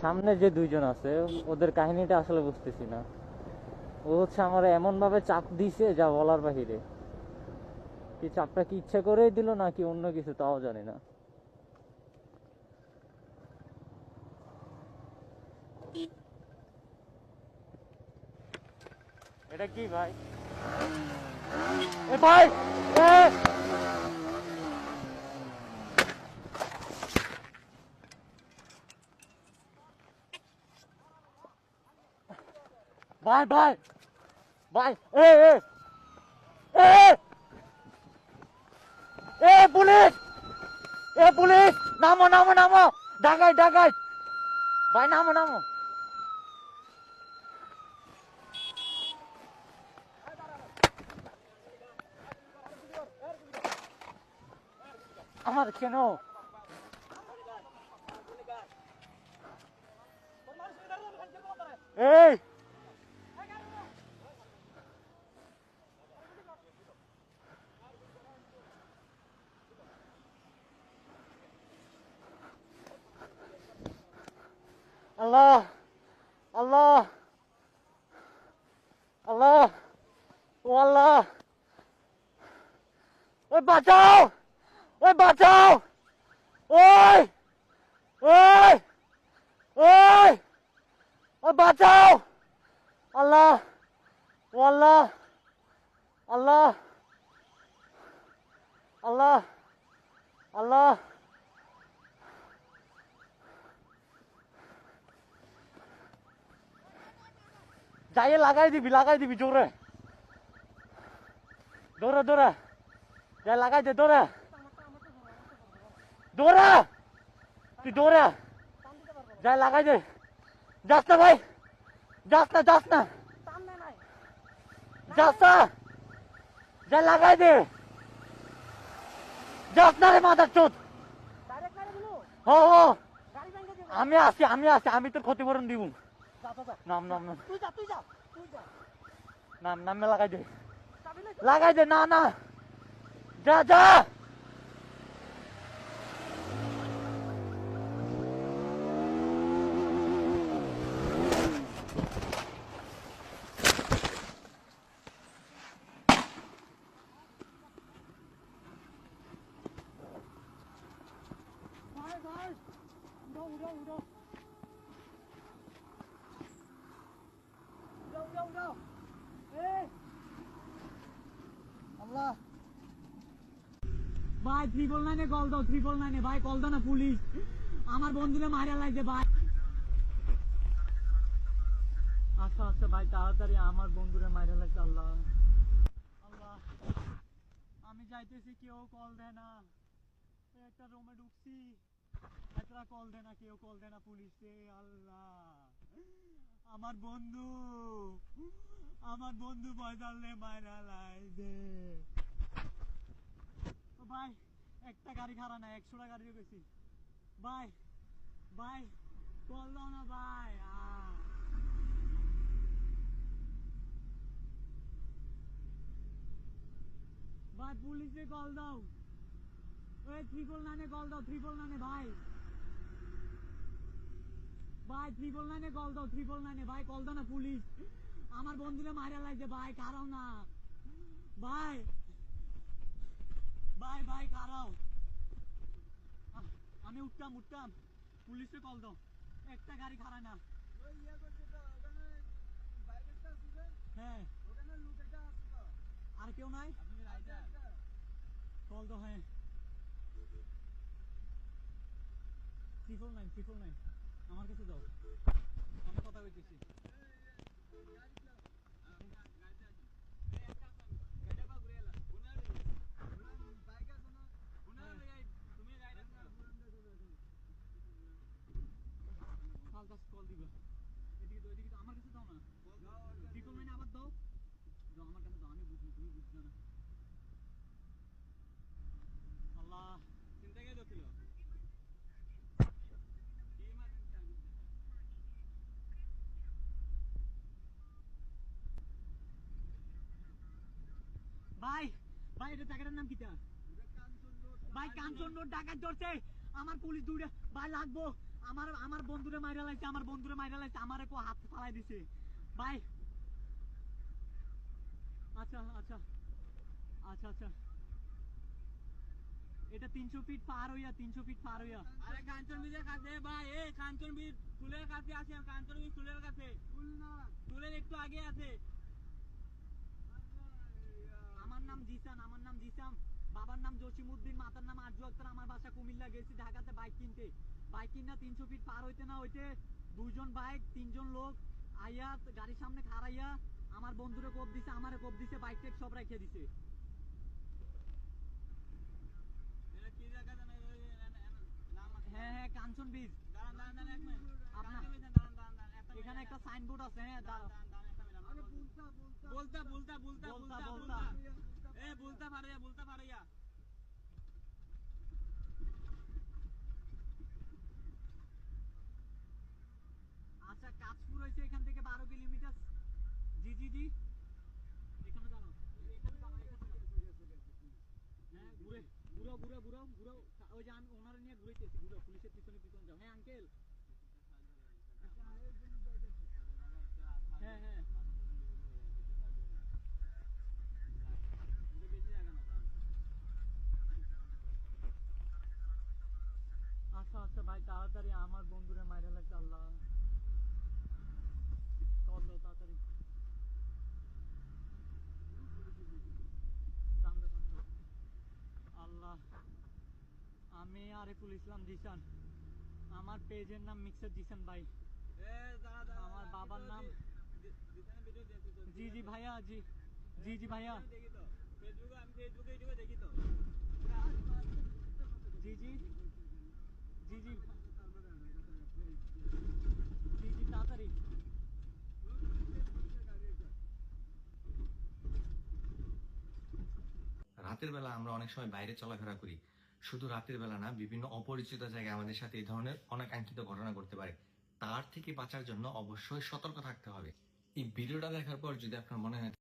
সামনে যে দুইজন আছে ওদের কাহিনীটা আসলে বুঝতেছি না। ও হচ্ছে আমার এমন ভাবে চাপ দিছে যা বলার বাহিরে। কি চাপটা কি ইচ্ছা করেই দিল নাকি অন্য কিছু তাও জানি না। এটা কি ভাই? এ ভাই, এ ভাই ভাই ভাই, এ এ এ এ পুলিশ, এ পুলিশ, নামো নামো নামো, ডাকাই ডাকাই, ভাই নামো নামো। আমার কেন? এই আল্লাহ আল্লাহ আল্লাহ, ও আল্লাহ, ওই বাঁচাও, ওই বাঁচাও, ওই ওই ওই ওই বাঁচাও, আল্লাহ, ও আল্লাহ আল্লাহ আল্লাহ আল্লাহ। যাইয়ে লাগাই দিবি জোরে, দৌড়া দৌড়া, যাই লাগাই দে, দৌড়া দৌড়া, তুই দৌড়া, যাই লাগাই দে, যাস না ভাই, যাস না যাস না যাস না, যাই লাগাই দে, যাস না রে মাদার চোদ। ও ও, আমি আসি আমি আসি, আমি তোর ক্ষতিপূরণ দিব। নাম নাম নাম নাম নামে লাগাই দে, না না, যা যা। ভাই 999 কল দাও, 999 ভাই, কল দাও না, পুলিশ আমার বন্ধুরে মারা লাগছে ভাই। আচ্ছা আচ্ছা ভাই, তাড়াতাড়ি আমার বন্ধুরে মারা লাগছে। আল্লাহ আল্লাহ, আমি যাইতেছি, কেউ কল দেয় না, একটা রুমে ঢুকছি, একটা কল দেয় না, কেউ কল দেয় না পুলিশে। আল্লাহ, আমার বন্ধু, আমার বন্ধু বয়দালে মারা লাগছে। ভাই একটা গাড়ি খারাপ না, 100টা গাড়ি গেছি ভাই, ভাই কল দাও না ভাই। ভাই পুলিশে কল দাও, ওই 999 কল দাও, 999 ভাই, ভাই 999 কল দাও, 999 ভাই, কল দাও না পুলিশ, আমার বন্ধুরে মারা লাগছে ভাই, খারাও না ভাই, ভাই ভাই খারাও, আমি উঠতাম উঠতাম, পুলিশে কল দাও, একটা গাড়ি খারাপ না। হ্যাঁ, আর কেউ নাই, কল দাও। হ্যাঁ, 999 আমার কাছে দাও, আমি কথা বলতেছি। কল দিবা, এদিকে তো, এদিকে তো, আমার কাছে দাও না, 999 আবার দাও, দাও আমার কাছে দাও, আমি বুঝি, তুমি বুঝছো না। আল্লাহ, চিন্তা কে ছিল ভাই, ভাই এটা জায়গাটার নাম কিটা ভাই? কাঞ্চন রোড ডাকাত ধরছে, আমার পুলিশ দূরে ভাই, লাগবো আমার বন্ধুরে মাইরা লাইছে, আমারে কো হাত ফালাই দিছে ভাই। আচ্ছা আচ্ছা আচ্ছা আচ্ছা, এটা 300 ফিট পার হইয়া, 300 ফিট পার হইয়া। আরে কাঞ্চন বীজের কাছে ভাই, এই কাঞ্চন বীজ ফুলের কাছে আছে, কাঞ্চন বীজ ফুলের কাছে, ফুল না ফুলের একটু আগে আছে। আমার নাম জিসাম, বাবার নাম জসিমউদ্দিন, মাতার নাম আরজু আক্তার। আমার বাসা কুমিল্লা, গেছি ঢাকাতে বাইক কিনতে। বাইক কিনা 300 ফিট পার হইতে না হইতে দুইজন বাইক, তিনজন লোক আইয়া গাড়ির সামনে খাড়াইয়া আমার বন্ধুরে কোপ দিছে, আমারে কোপ দিছে, বাইক টেক সব রাখিয়ে দিছে। এটা কি জায়গা জানো? নাম আছে। হ্যাঁ হ্যাঁ, কাঞ্চন বীজ। দাঁড়ান দাঁড়ান দাঁড়ান, এক মিনিট। আপনার কাঞ্চন বীজ, দাঁড়ান দাঁড়ান দাঁড়ান, একটা এখানে মিনিট। একটা সাইনবোর্ড আছে। হ্যাঁ দাঁড়াও। দাঁড়ান দাঁড়ান একটা মিনিট। আরে বুলতা বুলতা বুলতা বুলতা বুলতা বুলতা, এ বুলতা ফারিয়া, বুলতা ফারিয়া। আচ্ছা, কাজপুর হয়েছে এখান থেকে 12 কিলোমিটার। জি জি জি, এখানে দাঁড়াও, এখানে দাঁড়াও, এখানে দাঁড়াও। হ্যাঁ, ঘুরে ঘুরো ঘুরো ঘুরো ঘুরো, ওই যে আমি ওনারে নিয়ে ঘুরাইতেছি, ঘুরো, পুলিশের পিছনে পিছনে যাও। হ্যাঁ আঙ্কেল, হ্যাঁ হ্যাঁ। এটা বেশি জায়গা না, দাঁড়ান। আচ্ছা আচ্ছা ভাই, তাড়াতাড়ি আমার বন্ধুরে মাইরা লাগছে। আল্লাহ, চল দাও তাড়াতাড়ি। কান্দো কান্দো। আল্লাহ, আমি আরিফুল ইসলাম জিসান, আমার পেজের নাম মিক্সার জিসান ভাই। এ দাঁড়া দাঁড়া, আমার বাবার নাম, দিশানে ভিডিও দেখি তো। জি জি ভাইয়া, জি জি জি ভাইয়া, আমি দেখি তো ফেসবুকে, আমি ফেসবুকে ইউটিউবে দেখি তো। জি জি জি জি জি জি, তাড়াতাড়ি। রাতের বেলা আমরা অনেক সময় বাইরে চলাফেরা করি। শুধু রাতের বেলা না, বিভিন্ন অপরিচিত জায়গায় আমাদের সাথে এই ধরনের অনাকাঙ্ক্ষিত ঘটনা ঘটতে পারে। তার থেকে বাঁচার জন্য অবশ্যই সতর্ক থাকতে হবে। এই ভিডিওটা দেখার পর যদি আপনার মনে হয়